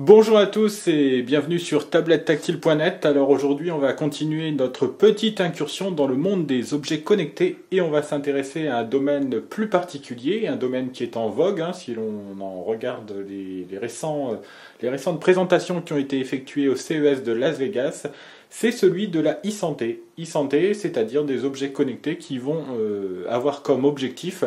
Bonjour à tous et bienvenue sur tablettactile.net. Alors aujourd'hui on va continuer notre petite incursion dans le monde des objets connectés et on va s'intéresser à un domaine plus particulier, un domaine qui est en vogue si l'on en regarde les récentes présentations qui ont été effectuées au CES de Las Vegas. C'est celui de la e-santé. E-santé, c'est-à-dire des objets connectés qui vont avoir comme objectif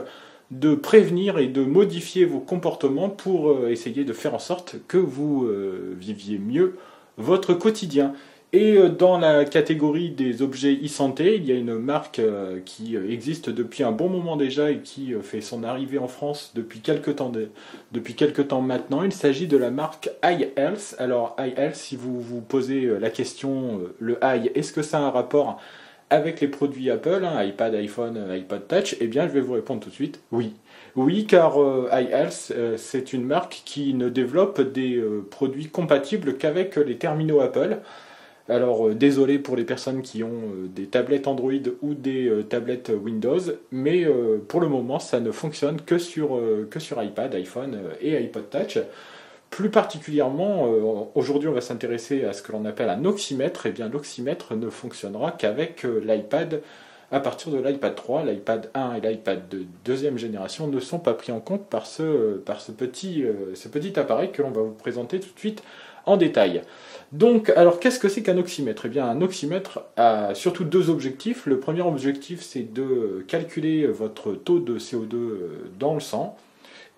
de prévenir et de modifier vos comportements pour essayer de faire en sorte que vous viviez mieux votre quotidien. Et dans la catégorie des objets e-santé, il y a une marque qui existe depuis un bon moment déjà et qui fait son arrivée en France depuis quelques temps maintenant. Il s'agit de la marque iHealth. Alors iHealth, si vous vous posez la question, le i, est-ce que ça a un rapport avec les produits Apple, iPad, iPhone, iPod Touch, eh bien je vais vous répondre tout de suite, oui. Oui, car iHealth, c'est une marque qui ne développe des produits compatibles qu'avec les terminaux Apple. Alors désolé pour les personnes qui ont des tablettes Android ou des tablettes Windows, mais pour le moment ça ne fonctionne que sur iPad, iPhone et iPod Touch. Plus particulièrement, aujourd'hui on va s'intéresser à ce que l'on appelle un oxymètre. Et bien l'oxymètre ne fonctionnera qu'avec l'iPad à partir de l'iPad 3. L'iPad 1 et l'iPad de deuxième génération ne sont pas pris en compte par ce petit appareil que l'on va vous présenter tout de suite en détail. Donc, alors qu'est-ce que c'est qu'un oxymètre? Eh bien un oxymètre a surtout deux objectifs. Le premier objectif c'est de calculer votre taux de CO2 dans le sang.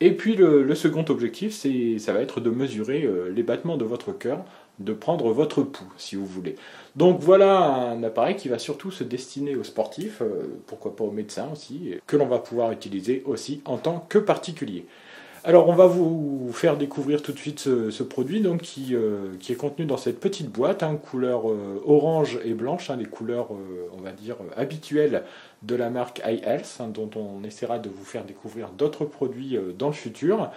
Et puis le second objectif, ça va être de mesurer les battements de votre cœur, de prendre votre pouls, si vous voulez. Donc voilà un appareil qui va surtout se destiner aux sportifs, pourquoi pas aux médecins aussi, que l'on va pouvoir utiliser aussi en tant que particulier. Alors on va vous faire découvrir tout de suite ce produit donc, qui est contenu dans cette petite boîte, couleur orange et blanche, les couleurs on va dire habituelles de la marque iHealth, dont on essaiera de vous faire découvrir d'autres produits dans le futur.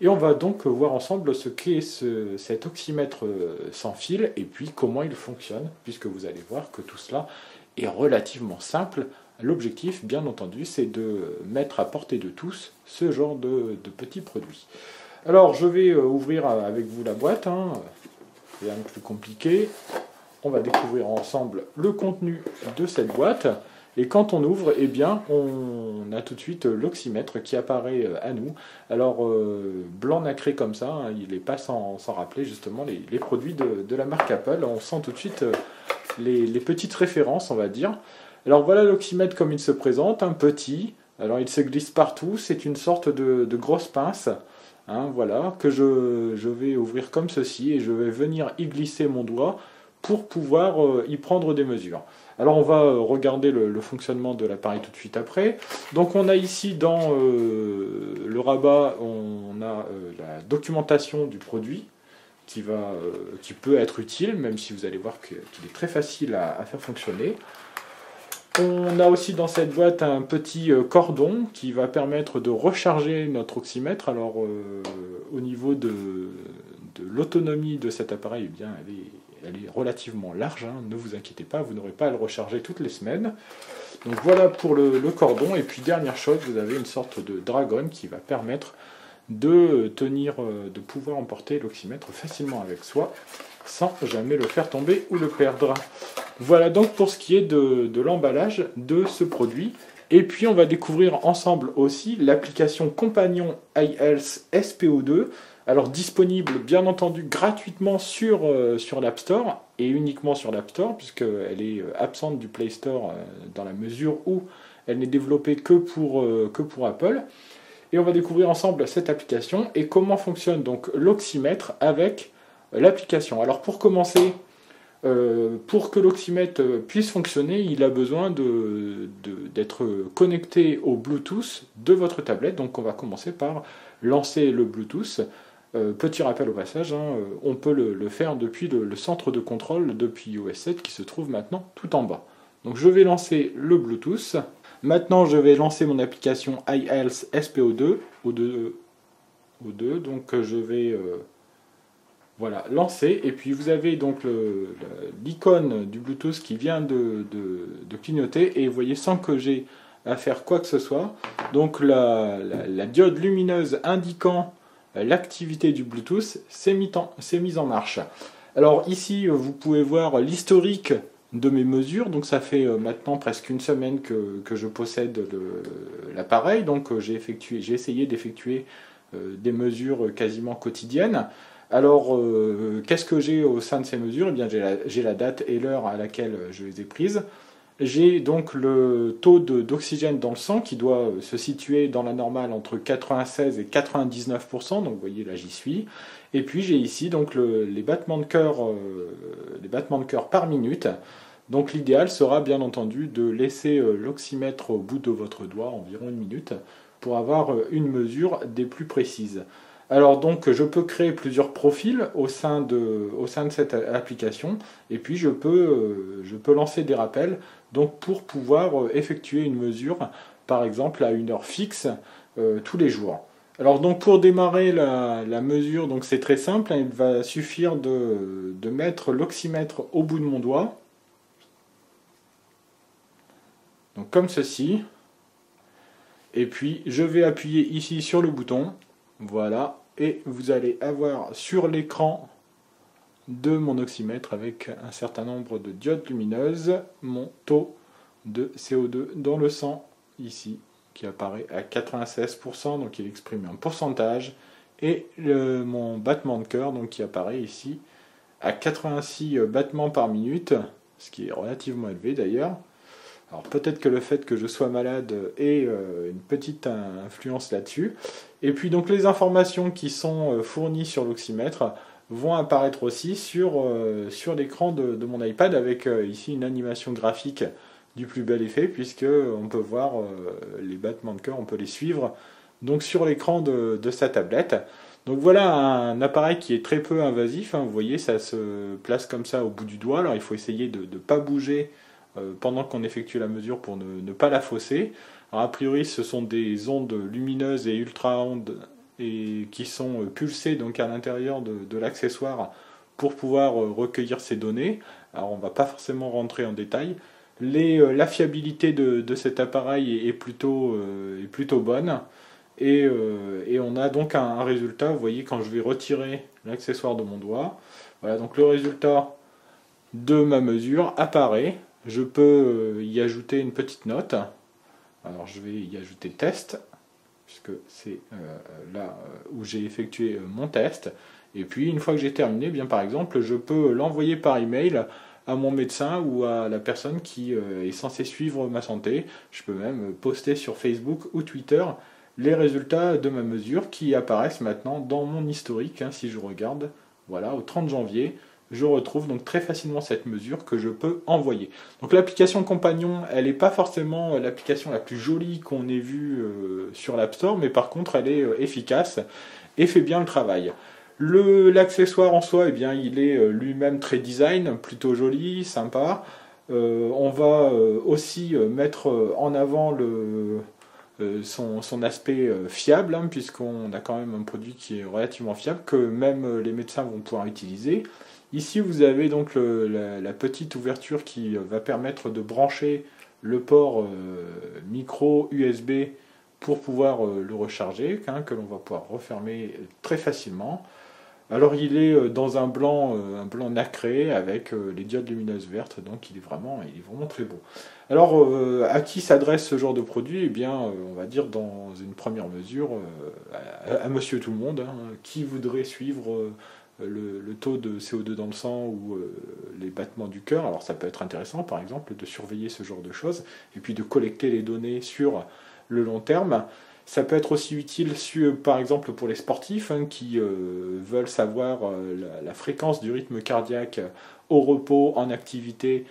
Et on va donc voir ensemble ce qu'est cet oxymètre sans fil et puis comment il fonctionne, puisque vous allez voir que tout cela est relativement simple. L'objectif, bien entendu, c'est de mettre à portée de tous ce genre de petits produits. Alors, je vais ouvrir avec vous la boîte, rien de plus compliqué. On va découvrir ensemble le contenu de cette boîte. Et quand on ouvre, eh bien, on a tout de suite l'oxymètre qui apparaît à nous. Alors, blanc nacré comme ça, il n'est pas sans rappeler justement les produits de la marque Apple. On sent tout de suite les petites références, on va dire. Alors voilà l'oxymètre comme il se présente, un petit. Alors il se glisse partout, c'est une sorte de grosse pince. Voilà, que je vais ouvrir comme ceci et je vais venir y glisser mon doigt pour pouvoir y prendre des mesures. Alors on va regarder le fonctionnement de l'appareil tout de suite après. Donc on a ici dans le rabat, on a la documentation du produit qui peut être utile, même si vous allez voir qu'il est très facile à faire fonctionner. On a aussi dans cette boîte un petit cordon qui va permettre de recharger notre oxymètre. Alors au niveau de l'autonomie de cet appareil, eh bien, elle est relativement large, ne vous inquiétez pas, vous n'aurez pas à le recharger toutes les semaines. Donc voilà pour le cordon. Et puis dernière chose, vous avez une sorte de dragon qui va permettre de pouvoir emporter l'oxymètre facilement avec soi sans jamais le faire tomber ou le perdre. Voilà donc pour ce qui est de l'emballage de ce produit. Et puis on va découvrir ensemble aussi l'application compagnon iHealth SPO2. Alors disponible bien entendu gratuitement sur l'App Store et uniquement sur l'App Store puisqu'elle est absente du Play Store dans la mesure où elle n'est développée que pour Apple. Et on va découvrir ensemble cette application et comment fonctionne donc l'oxymètre avec l'application. Alors pour commencer, pour que l'oxymètre puisse fonctionner, il a besoin d'être connecté au Bluetooth de votre tablette. Donc on va commencer par lancer le Bluetooth. Petit rappel au passage, on peut le faire depuis le centre de contrôle depuis iOS 7 qui se trouve maintenant tout en bas. Donc je vais lancer le Bluetooth. Maintenant je vais lancer mon application iHealth SPO2 O2. Donc je vais voilà, lancer, et puis vous avez donc l'icône du Bluetooth qui vient de clignoter, et vous voyez sans que j'ai à faire quoi que ce soit, donc la diode lumineuse indiquant l'activité du Bluetooth s'est mise en marche. Alors ici, vous pouvez voir l'historique de mes mesures. Donc ça fait maintenant presque une semaine que je possède l'appareil. Donc j'ai essayé d'effectuer des mesures quasiment quotidiennes. Alors, qu'est-ce que j'ai au sein de ces mesures? Eh bien, j'ai la date et l'heure à laquelle je les ai prises. J'ai donc le taux d'oxygène dans le sang qui doit se situer dans la normale entre 96 et 99%, donc vous voyez là j'y suis. Et puis j'ai ici donc les battements de cœur par minute. Donc l'idéal sera bien entendu de laisser l'oxymètre au bout de votre doigt, environ une minute, pour avoir une mesure des plus précises. Alors donc je peux créer plusieurs profils au sein de cette application et puis je peux lancer des rappels donc pour pouvoir effectuer une mesure par exemple à une heure fixe tous les jours. Alors donc pour démarrer la mesure, donc c'est très simple, hein, il va suffire de mettre l'oxymètre au bout de mon doigt, donc comme ceci, et puis je vais appuyer ici sur le bouton, voilà, et vous allez avoir sur l'écran de mon oxymètre avec un certain nombre de diodes lumineuses mon taux de CO2 dans le sang ici qui apparaît à 96%, donc il exprime un pourcentage, et mon battement de cœur donc qui apparaît ici à 86 battements par minute, ce qui est relativement élevé d'ailleurs. Alors peut-être que le fait que je sois malade ait une petite influence là-dessus. Et puis donc les informations qui sont fournies sur l'oxymètre vont apparaître aussi sur l'écran de mon iPad avec ici une animation graphique du plus bel effet puisque on peut voir les battements de cœur, on peut les suivre donc sur l'écran de sa tablette. Donc voilà un appareil qui est très peu invasif, hein, vous voyez ça se place comme ça au bout du doigt, alors il faut essayer de ne pas bouger pendant qu'on effectue la mesure pour ne pas la fausser. Alors a priori ce sont des ondes lumineuses et ultra-ondes et qui sont pulsées donc à l'intérieur de l'accessoire pour pouvoir recueillir ces données. Alors on ne va pas forcément rentrer en détail. La fiabilité de cet appareil est plutôt bonne et on a donc un résultat, vous voyez quand je vais retirer l'accessoire de mon doigt, voilà donc le résultat de ma mesure apparaît. Je peux y ajouter une petite note. Alors je vais y ajouter test, puisque c'est là où j'ai effectué mon test. Et puis une fois que j'ai terminé, bien par exemple, je peux l'envoyer par email à mon médecin ou à la personne qui est censée suivre ma santé. Je peux même poster sur Facebook ou Twitter les résultats de ma mesure qui apparaissent maintenant dans mon historique. Hein, si je regarde, voilà, au 30 janvier, je retrouve donc très facilement cette mesure que je peux envoyer. Donc l'application Compagnon, elle n'est pas forcément l'application la plus jolie qu'on ait vue sur l'App Store, mais par contre elle est efficace et fait bien le travail. L'accessoire en soi, eh bien, il est lui-même très design, plutôt joli, sympa. On va aussi mettre en avant son aspect fiable, hein, puisqu'on a quand même un produit qui est relativement fiable, que même les médecins vont pouvoir utiliser. Ici, vous avez donc la petite ouverture qui va permettre de brancher le port micro USB pour pouvoir le recharger, hein, que l'on va pouvoir refermer très facilement. Alors il est dans un blanc nacré avec les diodes lumineuses vertes, donc il est vraiment très beau. Alors à qui s'adresse ce genre de produit? Eh bien, on va dire dans une première mesure à monsieur tout le monde, hein, qui voudrait suivre le taux de CO2 dans le sang ou les battements du cœur. Alors ça peut être intéressant par exemple de surveiller ce genre de choses et puis de collecter les données sur le long terme. Ça peut être aussi utile par exemple pour les sportifs hein, qui veulent savoir la fréquence du rythme cardiaque au repos, en activité,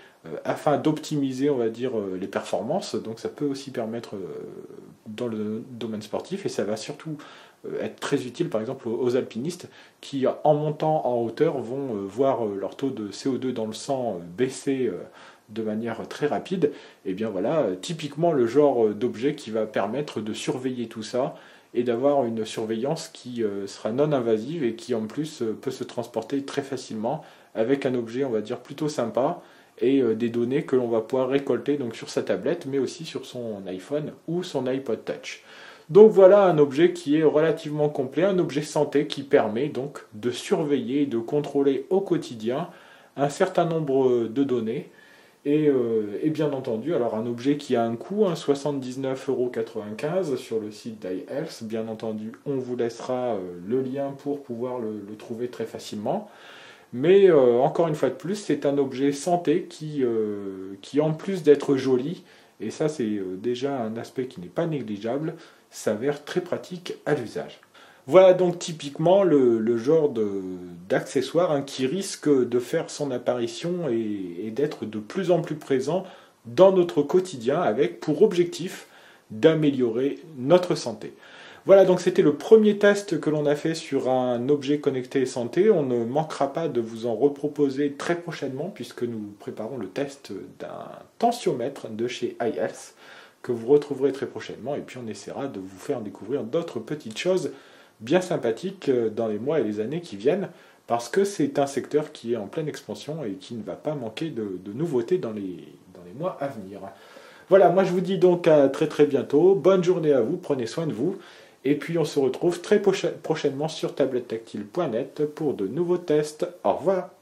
afin d'optimiser, on va dire, les performances. Donc ça peut aussi permettre dans le domaine sportif et ça va surtout être très utile par exemple aux alpinistes qui en montant en hauteur vont voir leur taux de CO2 dans le sang baisser de manière très rapide. Et bien voilà, typiquement le genre d'objet qui va permettre de surveiller tout ça et d'avoir une surveillance qui sera non invasive et qui en plus peut se transporter très facilement avec un objet on va dire plutôt sympa et des données que l'on va pouvoir récolter donc sur sa tablette mais aussi sur son iPhone ou son iPod Touch. Donc voilà un objet qui est relativement complet, un objet santé qui permet donc de surveiller et de contrôler au quotidien un certain nombre de données. Et bien entendu, alors un objet qui a un coût, 79,95 € sur le site d'iHealth. Bien entendu, on vous laissera le lien pour pouvoir le trouver très facilement. Mais encore une fois de plus, c'est un objet santé qui en plus d'être joli, et ça c'est déjà un aspect qui n'est pas négligeable, s'avère très pratique à l'usage. Voilà donc typiquement le genre d'accessoire qui risque de faire son apparition et d'être de plus en plus présent dans notre quotidien avec pour objectif d'améliorer notre santé. Voilà, donc c'était le premier test que l'on a fait sur un objet connecté santé. On ne manquera pas de vous en reproposer très prochainement puisque nous préparons le test d'un tensiomètre de chez iHealth que vous retrouverez très prochainement et puis on essaiera de vous faire découvrir d'autres petites choses bien sympathiques dans les mois et les années qui viennent parce que c'est un secteur qui est en pleine expansion et qui ne va pas manquer de nouveautés dans les mois à venir. Voilà, moi je vous dis donc à très très bientôt. Bonne journée à vous, prenez soin de vous. Et puis on se retrouve très prochainement sur tablettactile.net pour de nouveaux tests. Au revoir.